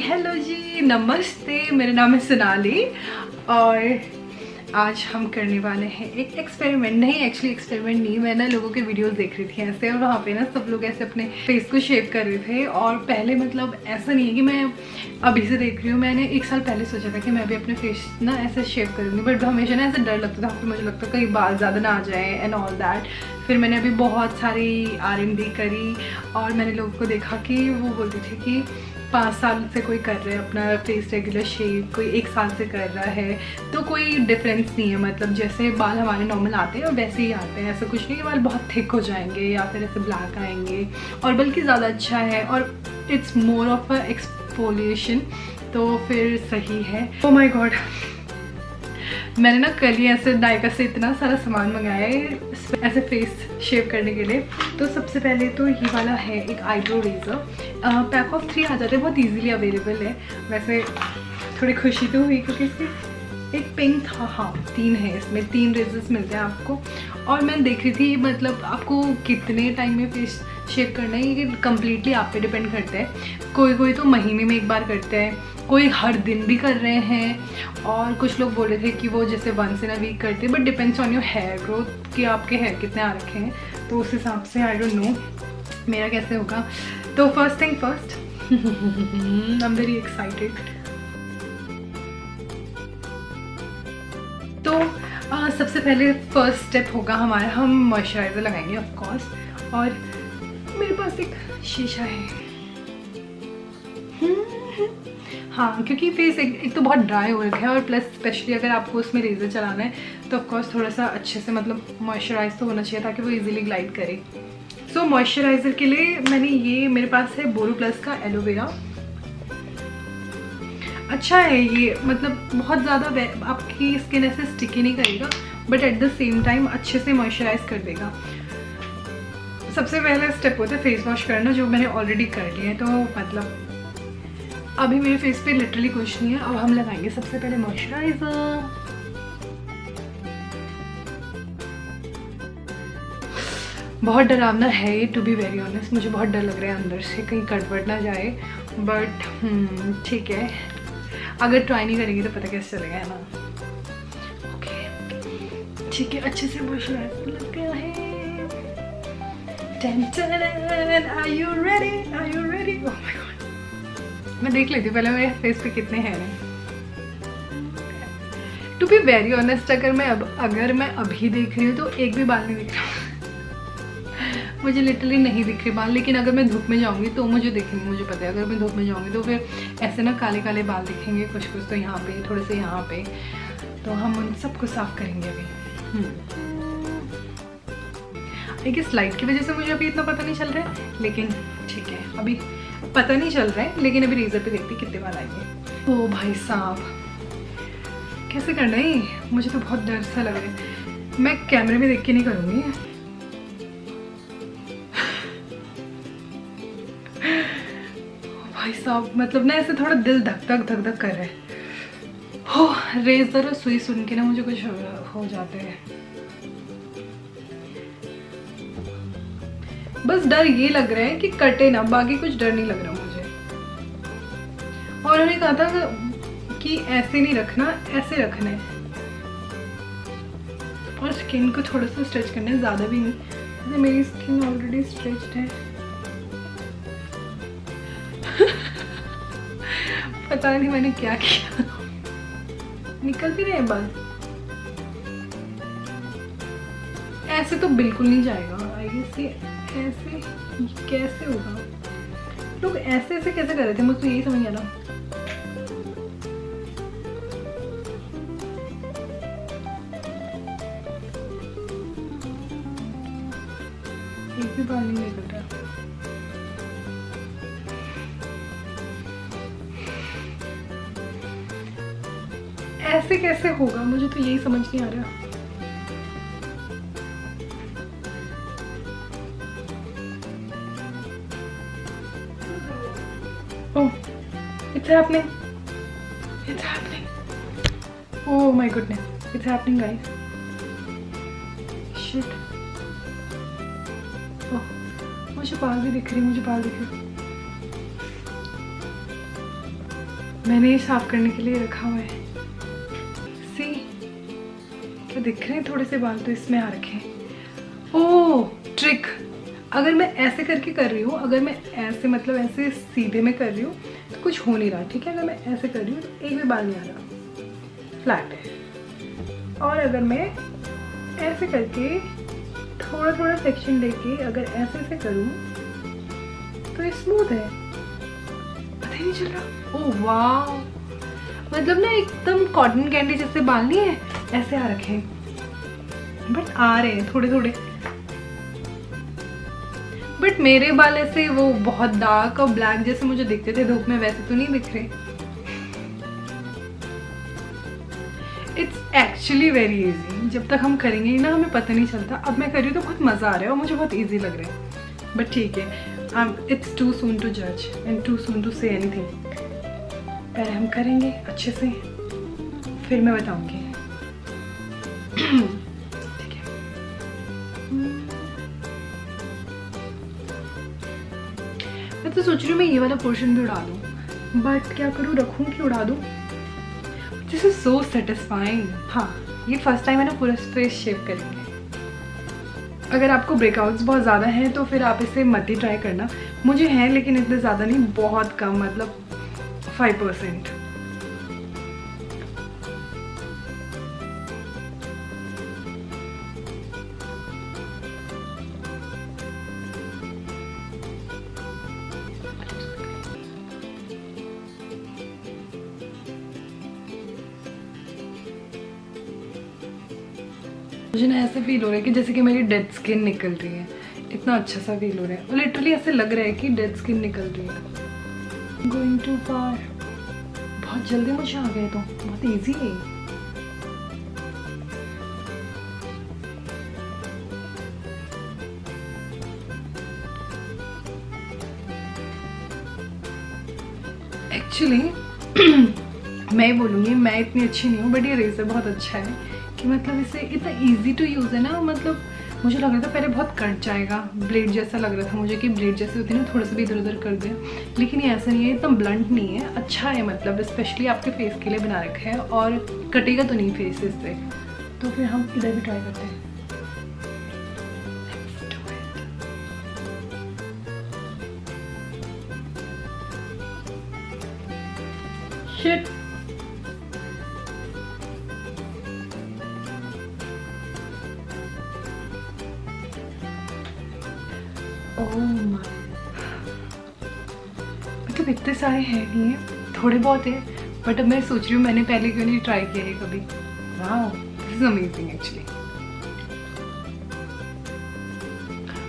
Hello जी, नमस्ते। मेरा नाम है सोनाली और आज हम करने वाले हैं एक एक्सपेरिमेंट। नहीं, एक्चुअली एक्सपेरिमेंट नहीं, मैं ना लोगों के वीडियोस देख रही थी ऐसे, और वहाँ पे ना सब लोग ऐसे अपने फेस को शेव कर रहे थे। और पहले मतलब ऐसा नहीं है कि मैं अभी से देख रही हूँ, मैंने 1 साल पहले सोचा था कि मैं भी अपने फेस ना ऐसे शेव करूँगी, बट हमेशा ना ऐसे डर लगता था कि मुझे लगता कहीं बाल ज़्यादा ना आ जाए एंड ऑल दैट। फिर मैंने अभी बहुत सारी R&D करी और मैंने लोगों को देखा कि वो बोलती थी कि 5 साल से कोई कर रहा है अपना फेस रेगुलर शेव, कोई 1 साल से कर रहा है, तो कोई डिफरेंस नहीं है। मतलब जैसे बाल हमारे नॉर्मल आते हैं और वैसे ही आते हैं, ऐसा कुछ नहीं कि बाल बहुत थिक हो जाएंगे या फिर ऐसे ब्लैक आएंगे, और बल्कि ज़्यादा अच्छा है और it's more of a exfoliation, तो फिर सही है। ओह माय गॉड, मैंने ना कल ही ऐसे नायका से इतना सारा सामान मंगाया है ऐसे फेस शेव करने के लिए। तो सबसे पहले तो ये वाला है एक आईब्रो रेजर, पैक ऑफ 3 आ जाते हैं, बहुत इजीली अवेलेबल है। वैसे थोड़ी खुशी तो हुई क्योंकि इसकी एक पिंक था, हाँ 3 है, इसमें 3 रेजर्स मिलते हैं आपको। और मैं देख रही थी मतलब आपको कितने टाइम में फेस शेव करना है, ये कम्प्लीटली आप पे डिपेंड करता है। कोई तो महीने में 1 बार करते हैं, कोई हर दिन भी कर रहे हैं, और कुछ लोग बोल रहे थे कि वो जैसे 1 इन अ वीक करते हैं, but depends on your hair growth कि आपके हेयर कितने आ रखे हैं, तो उस हिसाब से आई डोंट नो मेरा कैसे होगा। तो first thing first, I am very excited. तो सबसे पहले फर्स्ट स्टेप होगा हमारा, हम मॉइस्चराइज़र लगाएंगे ऑफ कोर्स, और मेरे पास एक शीशा है। हाँ, क्योंकि फेस एक तो बहुत ड्राई हो रखा है, और प्लस स्पेशली अगर आपको उसमें रेजर चलाना है तो ऑफकोर्स थोड़ा सा अच्छे से मतलब मॉइस्चराइज तो होना चाहिए ताकि वो इजीली ग्लाइड करे। सो मॉइस्चराइज़र के लिए मैंने ये, मेरे पास है बोरोप्लस का एलोवेरा। अच्छा है ये, मतलब बहुत ज़्यादा आपकी स्किन ऐसे स्टिकी नहीं करेगा, but at the same time अच्छे से मॉइस्चराइज कर देगा। सबसे पहला स्टेप होता है फेस वॉश करना, जो मैंने ऑलरेडी कर लिया है। तो मतलब अभी मेरे फेस पे लिटरली कुछ नहीं है। अब हम लगाएंगे सबसे पहले मॉइस्चराइजर। बहुत डरावना है ये, टू बी वेरी ऑनेस्ट, मुझे बहुत डर लग रहा है अंदर से कहीं कटवट ना जाए, बट ठीक है, अगर ट्राई नहीं करेंगे तो पता कैसे चलेगा, है ना। ओके ठीक है, अच्छे से मॉइस्चराइजर लग गया है। Are you ready? Are you ready? Oh my God. मैं देख लेती हूँ पहले मेरे फेस पे कितने हेयर हैं। टू बी वेरी ऑनेस्ट, अगर मैं अभी देख रही हूँ तो एक भी बाल नहीं दिख रहा। मुझे लिटरली नहीं दिख रहे बाल, लेकिन अगर मैं धूप में जाऊँगी तो मुझे दिखेंगे, मुझे पता है। अगर मैं धूप में जाऊँगी तो फिर ऐसे ना काले काले बाल दिखेंगे, कुछ तो यहाँ पे, थोड़े से यहाँ पे, तो हम उन सबको साफ करेंगे अभी। देखिए लाइट की वजह से मुझे अभी इतना पता नहीं चल रहा है, लेकिन ठीक है, अभी पता नहीं चल रहा है, लेकिन अभी रेजर पे देखते कितने बाल आएंगे। ओ भाई साहब, कैसे करना है, मुझे तो बहुत डर सा लग रहा है। मैं कैमरे में देख के नहीं करूँगी। भाई साहब, मतलब ना ऐसे थोड़ा दिल धक धक कर रहा है। हो, रेजर और सुई सुन के ना मुझे कुछ हो जाते हैं। बस डर ये लग रहा है कि कटे ना, बाकी कुछ डर नहीं लग रहा मुझे। और उन्होंने कहा था कि ऐसे नहीं रखना, ऐसे रखना है, और स्किन को थोड़ा सा स्ट्रेच करना है, ज़्यादा भी नहीं। तो मेरी स्किन ऑलरेडी स्ट्रेच्ड है। पता नहीं मैंने क्या किया, निकल भी रहे बाल। ऐसे तो बिल्कुल नहीं जाएगा, आई गेस। ऐसे कैसे होगा, लोग ऐसे कैसे कर रहे थे, मुझे तो यही समझ नहीं आ रहा। एक भी बाल नहीं निकल रहा। ऐसे कैसे होगा, मुझे तो यही समझ नहीं आ रहा। Oh, it's happening. It's happening. Oh my goodness. It's happening, guys. Shit. Oh, मुझे बाल भी दिख रही है, मुझे बाल दिख रही है। मैंने ये साफ करने के लिए रखा हुआ है। सी क्या दिख रहे हैं, थोड़े से बाल तो इसमें आ रखे हैं। ओह ट्रिक, अगर मैं ऐसे करके कर रही हूँ, अगर मैं ऐसे मतलब ऐसे सीधे में कर रही हूँ तो कुछ हो नहीं रहा, ठीक है। अगर मैं ऐसे कर रही हूँ तो एक भी बाल नहीं आ रहा, फ्लैट है। और अगर मैं ऐसे करके थोड़ा थोड़ा सेक्शन लेके अगर ऐसे ऐसे करूँ तो ये स्मूथ है, पता ही नहीं चल रहा। ओह वाह, मतलब ना एकदम कॉटन कैंडी जैसे बाल नहीं है, ऐसे आ रखे हैं, बट आ रहे हैं थोड़े थोड़े। बट मेरे बाल ऐसे वो बहुत डार्क और ब्लैक जैसे मुझे दिखते थे धूप में, वैसे तो नहीं दिख रहे। इट्स एक्चुअली वेरी इजी, जब तक हम करेंगे ना हमें पता नहीं चलता। अब मैं कर रही हूँ तो बहुत मज़ा आ रहा है और मुझे बहुत इजी लग रहा है, बट ठीक है। इट्स टू सून टू जज and too soon to say anything. पहले हम करेंगे अच्छे से, फिर मैं बताऊंगी। ठीक है। मैं तो सोच रही हूँ मैं ये वाला पोर्शन भी उड़ा दूँ, बट क्या करूँ, रखूँ कि उड़ा दूँ। This is so satisfying. हाँ, ये फर्स्ट टाइम है ना पूरा फेस शेव करेंगे। अगर आपको ब्रेकआउट्स बहुत ज़्यादा हैं तो फिर आप इसे मत ही ट्राई करना। मुझे हैं लेकिन इतने ज़्यादा नहीं, बहुत कम, मतलब 5%। मुझे ना ऐसे फील हो रहा है कि जैसे कि मेरी डेड स्किन निकल रही है, इतना अच्छा सा फील हो रहा है। और लिटरली ऐसे लग रहा है कि डेड स्किन निकल रही है। गोइंग टू फार, बहुत जल्दी मुझे आ गए, तो बहुत इजी है। एक्चुअली मैं बोलूँगी मैं इतनी अच्छी नहीं हूँ, बट ये रेजर बहुत अच्छा है कि मतलब इसे इतना इजी टू यूज़ है ना। मतलब मुझे लग रहा था पहले बहुत कट जाएगा, ब्लेड जैसा लग रहा था मुझे कि ब्लेड जैसे होती है ना, थोड़ा सा भी इधर उधर कर दे, लेकिन ये ऐसा नहीं है, इतना ब्लंट नहीं है, अच्छा है। मतलब स्पेशली आपके फेस के लिए बना रखा है और कटेगा तो नहीं फेस इससे। तो फिर हम इधर भी ट्राई करते हैं। शिट, मतलब इतने सारे हैं नहीं है, थोड़े बहुत है, बट अब मैं सोच रही हूँ मैंने पहले क्यों नहीं ट्राई किया है कभी। Wow, this is amazing actually.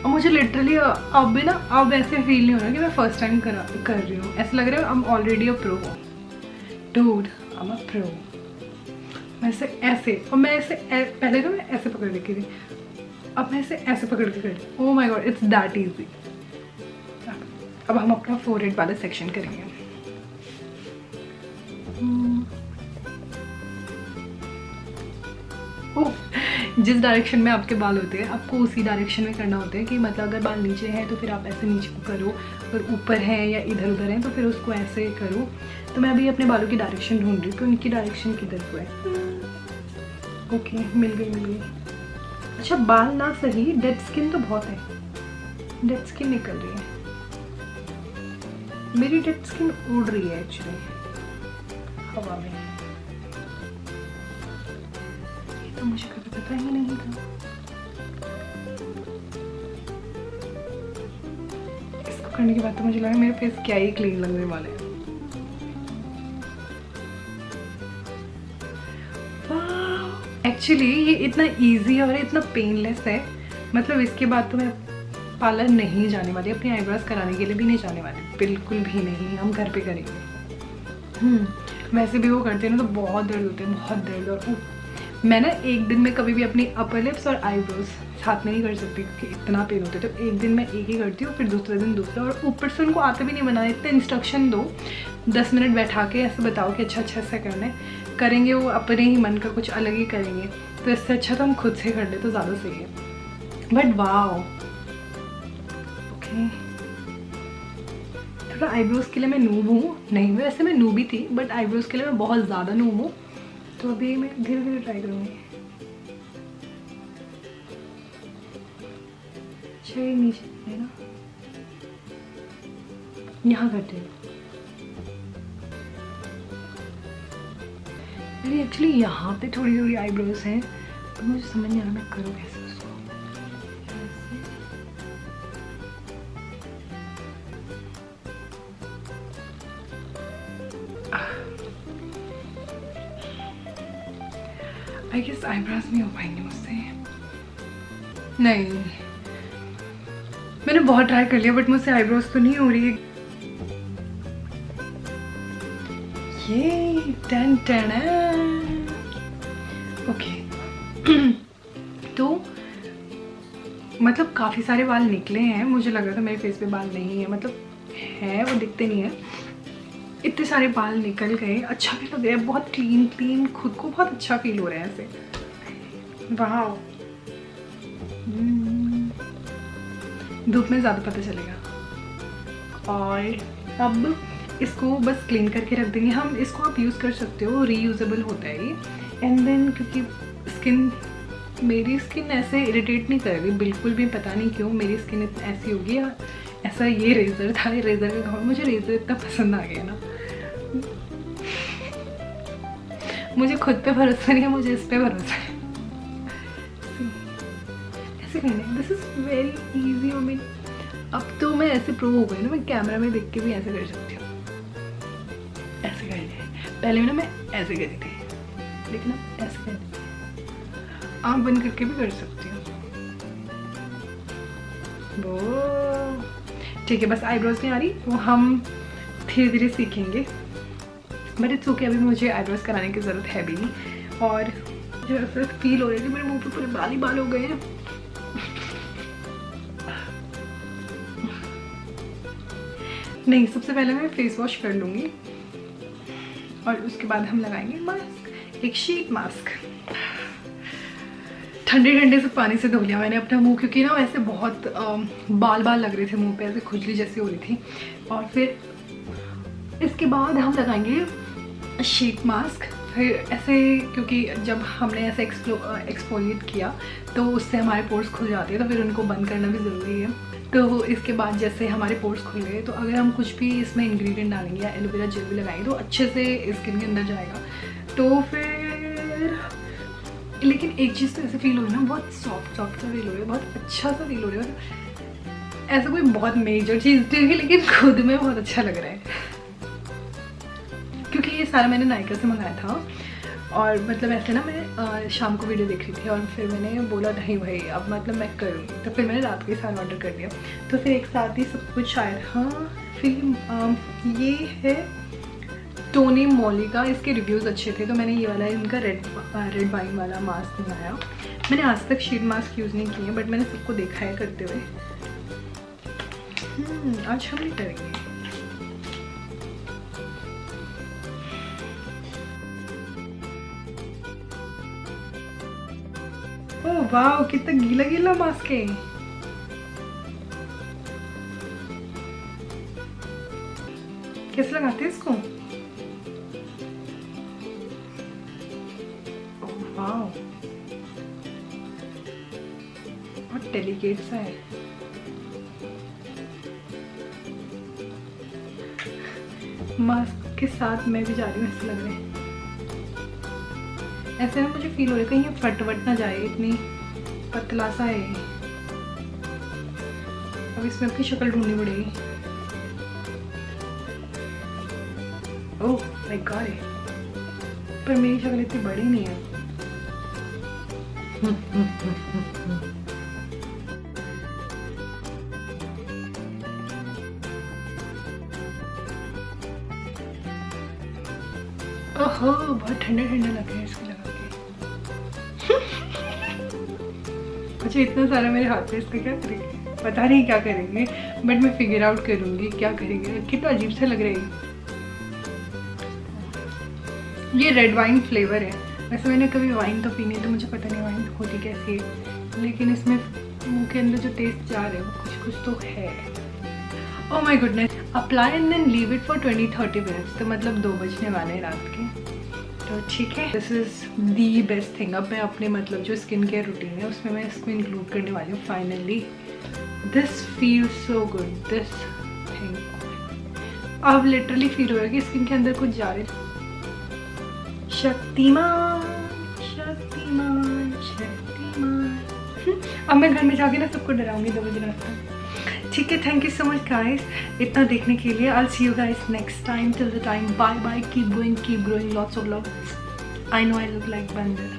और मुझे लिटरली अब भी ना अब ऐसे फील नहीं हो रहा कि मैं फर्स्ट टाइम कर रही हूँ, ऐसा लग रहा है I am already a pro. Dude, I am a pro. मैं ऐसे और मैं ऐसे पहले तो मैं ऐसे पकड़ रखी थी, अब मैं इसे ऐसे पकड़ के करी। Oh my God, it's that easy. अब हम अपना फोरहेड वाला सेक्शन करेंगे। ओह, जिस डायरेक्शन में आपके बाल होते हैं आपको उसी डायरेक्शन में करना होता है कि मतलब अगर बाल नीचे हैं तो फिर आप ऐसे नीचे को करो, अगर ऊपर हैं या इधर उधर हैं तो फिर उसको ऐसे करो। तो मैं अभी अपने बालों की डायरेक्शन ढूंढ रही हूँ कि उनकी डायरेक्शन किधर को है। ओके, मिल गई। अच्छा, बाल ना सही, डेड स्किन तो बहुत है, डेड स्किन निकल रही है, मेरी डेड स्किन उड़ रही है एक्चुअली हवा में। ये तो मुझे कभी पता ही नहीं था। इसको करने के बाद तो मुझे लगा मेरे फेस क्या ही क्लीन लगने वाले हैं। एक्चुअली ये इतना इजी और इतना पेनलेस है, मतलब इसके बाद तो मैं पार्लर नहीं जाने वाली, अपनी आईब्रोज कराने के लिए भी नहीं जाने वाली, बिल्कुल भी नहीं, हम घर पे करेंगे। वैसे भी वो करते हैं ना तो बहुत दर्द होते हैं, बहुत दर्द। और मैं ना एक दिन में कभी भी अपनी अपर लिप्स और आईब्रोज साथ में नहीं कर सकती क्योंकि इतना पेन होता है। तो एक दिन मैं एक ही करती हूँ, फिर दूसरे दिन दूसरा, और ऊपर से उनको आता भी नहीं बनाना। इतने इंस्ट्रक्शन दो, 10 मिनट बैठा के ऐसे बताओ कि अच्छा अच्छा ऐसा करना है, करेंगे वो अपने ही मन का कुछ अलग ही करेंगे। तो इससे अच्छा तो हम खुद से कर ले तो ज़्यादा सही है। बट वाओ, ओके, थोड़ा आईब्रोज के लिए मैं नूब हूँ, नहीं वैसे मैं नूब ही थी बट आईब्रोज के लिए मैं बहुत ज़्यादा नूब हूँ। तो अभी मैं धीरे धीरे ट्राई करूँगी। अच्छा ये नीचे है ना, यहाँ करते हैं। मेरी एक्चुअली यहाँ पे थोड़ी थोड़ी आईब्रोज हैं, तो मुझे समझ नहीं आ रहा मैं करूँ कैसे उसको। आई गेस आईब्रोज नहीं हो पाएंगे मुझसे, नहीं मैंने बहुत ट्राई कर लिया बट मुझसे आईब्रोज तो नहीं हो रही है। ये टन टन ओके तो मतलब काफ़ी सारे बाल निकले हैं। मुझे लग रहा था मेरे फेस पे बाल नहीं है, मतलब है वो दिखते नहीं है। इतने सारे बाल निकल गए, अच्छा भी लग रहा है, बहुत क्लीन क्लीन, खुद को बहुत अच्छा फील हो रहा है ऐसे। वाह धूप में ज़्यादा पता चलेगा। और अब इसको बस क्लीन करके रख देंगे हम। इसको आप यूज़ कर सकते हो, रीयूजेबल होता है ये। एंड देन क्योंकि स्किन, मेरी स्किन ऐसे इरिटेट नहीं कर रही बिल्कुल भी, पता नहीं क्यों मेरी स्किन ऐसी होगी या ऐसा। ये रेज़र था, रेज़र के घर मुझे रेज़र इतना पसंद आ गया ना, मुझे खुद पे भरोसा नहीं है, मुझे इस पे भरोसा है। ऐसे करना, this is very easy. I mean अब तो मैं ऐसे प्रो हो गई ना, मैं कैमरा में देख के भी ऐसे कर सकती हूँ। ऐसे कर लिया, पहले ना मैं ऐसे करी थी लेकिन अब ऐसे कर लिया। आँख बंद करके भी कर सकती हूँ वो। ठीक है, बस आईब्रोज नहीं आ रही, वो हम धीरे धीरे सीखेंगे। बट इट्स ओके, अभी मुझे आईब्रोज कराने की ज़रूरत है भी नहीं। और जो ऐसा फील हो रहा है कि मेरे मुंह पे पूरे बाल ही बाल हो गए हैं। नहीं, सबसे पहले मैं फेस वॉश कर लूँगी और उसके बाद हम लगाएंगे मास्क, एक शीट मास्क। ठंडे ठंडे से पानी से धो लिया मैंने अपना मुंह, क्योंकि ना वैसे बहुत बाल बाल लग रहे थे मुंह पे, ऐसे खुजली जैसी हो रही थी। और फिर इसके बाद हम लगाएंगे शीट मास्क। फिर ऐसे, क्योंकि जब हमने ऐसे एक्सफोलिएट किया तो उससे हमारे पोर्स खुल जाते हैं, तो फिर उनको बंद करना भी ज़रूरी है। तो इसके बाद जैसे हमारे पोर्स खुल गए, तो अगर हम कुछ भी इसमें इंग्रेडिएंट डालेंगे या एलोवेरा जेल भी लगाएंगे तो अच्छे से स्किन के अंदर जाएगा। तो फिर लेकिन एक चीज़ तो ऐसे फील हो रही है ना, बहुत सॉफ्ट सॉफ्ट सा फील हो रहा है, बहुत अच्छा सा फील हो रहा है। ऐसा कोई बहुत मेजर चीज़ नहीं है, लेकिन खुद में बहुत अच्छा लग रहा है। क्योंकि ये सारा मैंने नायका से मंगाया था। और मतलब ऐसे ना मैं शाम को वीडियो देख रही थी और फिर मैंने बोला नहीं भाई अब मतलब मैं करूँगी, तो फिर मैंने रात के साथ ऑर्डर कर दिया। तो फिर एक साथ ही सब कुछ शायद, हाँ फिर ये है टोनी मोली का, इसके रिव्यूज़ अच्छे थे तो मैंने ये वाला इनका रेड वाइन वाला मास्क मंगाया। मैंने आज तक शीट मास्क यूज़ नहीं किए बट मैंने सबको देखा है करते हुए। आज हम नहीं करेंगे। ओह वाह, कितना गीला गीला मास्क है। कैसे लगाते हैं इसको? वाह, बहुत डेलिकेट सा है। मास्क के साथ मैं भी जा रही हूँ, ऐसे लग रहा है। ऐसे ना मुझे फील हो रहा है कहीं ये फट वट ना जाए, इतनी पतला सा है। अब इसमें अपनी शक्ल ढूंढनी पड़ेगी। ओह माय गॉड, पर मेरी शक्ल इतनी बड़ी नहीं है। ओहो, बहुत ठंडे ठंडे लग रहे हैं इसके लगा के। अच्छा, इतना सारा मेरे हाथ पे, इसका क्या करेंगे पता नहीं क्या करेंगे, बट मैं फिगर आउट करूंगी क्या करेंगे। कितना अजीब सा लग रहा है। ये रेड वाइन फ्लेवर है। वैसे मैंने कभी वाइन तो पीनी है तो मुझे पता नहीं वाइन होती कैसी है, लेकिन इसमें मुंह के अंदर जो टेस्ट जा रहा है वो कुछ कुछ तो है। Oh my goodness, apply and then leave it for 20-30 minutes, तो मतलब 2 बजने वाले हैं रात के, तो ठीक है। This is the best thing. अब मैं अपने मतलब जो स्किन केयर रूटीन है उसमें मैं इसको इंक्लूड करने वाली हूँ finally. This feels so good, this thing. अब लिटरली फील हो रहा है कि स्किन के अंदर कुछ जा रहे। शक्तिमान शक्तिमान शक्तिमान। अब मैं घर में जाके ना सबको डराऊंगी 2 बजे रात तक। ठीक है, thank you so much guys इतना देखने के लिए। I see you guys next time. Till the time, bye bye, keep going, keep growing, lots of love. I know I look like बंदर।